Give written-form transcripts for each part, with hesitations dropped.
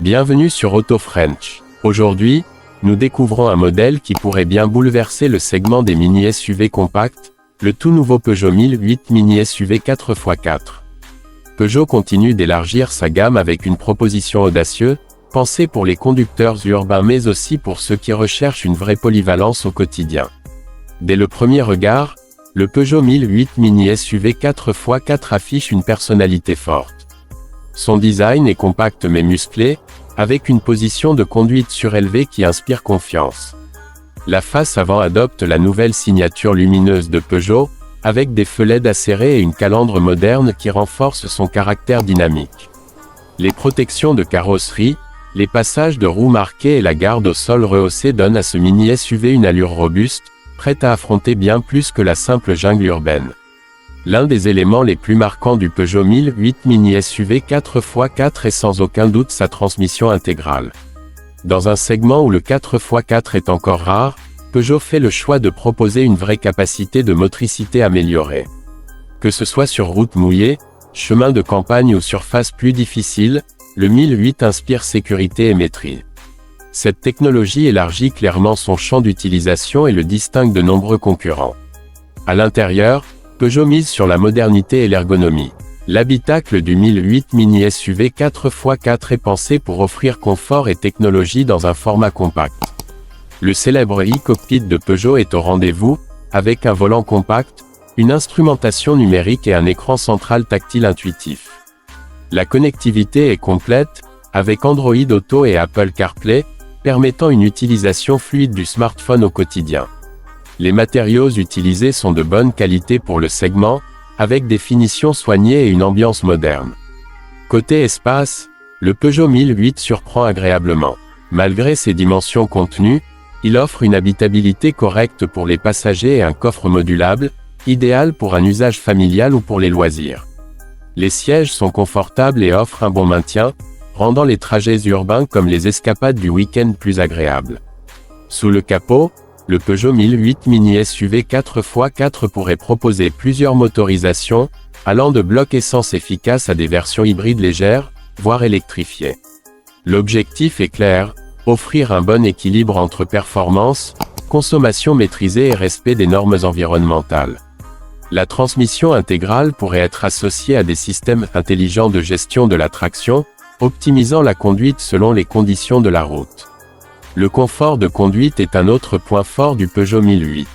Bienvenue sur Auto French. Aujourd'hui, nous découvrons un modèle qui pourrait bien bouleverser le segment des mini SUV compacts, le tout nouveau Peugeot 1008 mini SUV 4x4. Peugeot continue d'élargir sa gamme avec une proposition audacieuse, pensée pour les conducteurs urbains mais aussi pour ceux qui recherchent une vraie polyvalence au quotidien. Dès le premier regard, le Peugeot 1008 mini SUV 4x4 affiche une personnalité forte. Son design est compact mais musclé, avec une position de conduite surélevée qui inspire confiance. La face avant adopte la nouvelle signature lumineuse de Peugeot, avec des feux LED acérés et une calandre moderne qui renforce son caractère dynamique. Les protections de carrosserie, les passages de roues marqués et la garde au sol rehaussée donnent à ce mini SUV une allure robuste, prête à affronter bien plus que la simple jungle urbaine. L'un des éléments les plus marquants du Peugeot 1008 mini SUV 4x4 est sans aucun doute sa transmission intégrale. Dans un segment où le 4x4 est encore rare, Peugeot fait le choix de proposer une vraie capacité de motricité améliorée. Que ce soit sur route mouillée, chemin de campagne ou surface plus difficile, le 1008 inspire sécurité et maîtrise. Cette technologie élargit clairement son champ d'utilisation et le distingue de nombreux concurrents. À l'intérieur, Peugeot mise sur la modernité et l'ergonomie. L'habitacle du 1008 mini SUV 4x4 est pensé pour offrir confort et technologie dans un format compact. Le célèbre e-cockpit de Peugeot est au rendez-vous, avec un volant compact, une instrumentation numérique et un écran central tactile intuitif. La connectivité est complète, avec Android Auto et Apple CarPlay, permettant une utilisation fluide du smartphone au quotidien. Les matériaux utilisés sont de bonne qualité pour le segment, avec des finitions soignées et une ambiance moderne. Côté espace, le Peugeot 1008 surprend agréablement. Malgré ses dimensions contenues, il offre une habitabilité correcte pour les passagers et un coffre modulable, idéal pour un usage familial ou pour les loisirs. Les sièges sont confortables et offrent un bon maintien, rendant les trajets urbains comme les escapades du week-end plus agréables. Sous le capot, le Peugeot 1008 mini SUV 4x4 pourrait proposer plusieurs motorisations, allant de bloc essence efficace à des versions hybrides légères, voire électrifiées. L'objectif est clair, offrir un bon équilibre entre performance, consommation maîtrisée et respect des normes environnementales. La transmission intégrale pourrait être associée à des systèmes intelligents de gestion de la traction, optimisant la conduite selon les conditions de la route. Le confort de conduite est un autre point fort du Peugeot 1008.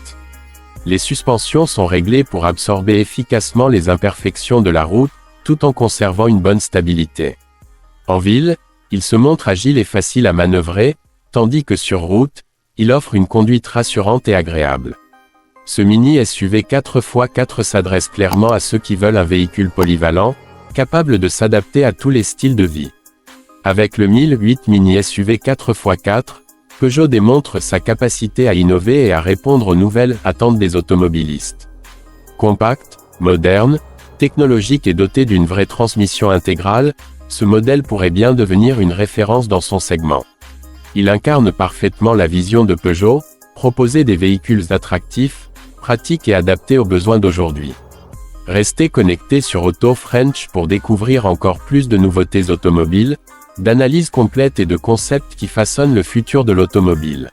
Les suspensions sont réglées pour absorber efficacement les imperfections de la route, tout en conservant une bonne stabilité. En ville, il se montre agile et facile à manœuvrer, tandis que sur route, il offre une conduite rassurante et agréable. Ce mini SUV 4x4 s'adresse clairement à ceux qui veulent un véhicule polyvalent, capable de s'adapter à tous les styles de vie. Avec le 1008 mini SUV 4x4, Peugeot démontre sa capacité à innover et à répondre aux nouvelles attentes des automobilistes. Compact, moderne, technologique et doté d'une vraie transmission intégrale, ce modèle pourrait bien devenir une référence dans son segment. Il incarne parfaitement la vision de Peugeot, proposer des véhicules attractifs, pratiques et adaptés aux besoins d'aujourd'hui. Restez connectés sur Auto French pour découvrir encore plus de nouveautés automobiles, d'analyses complètes et de concepts qui façonnent le futur de l'automobile.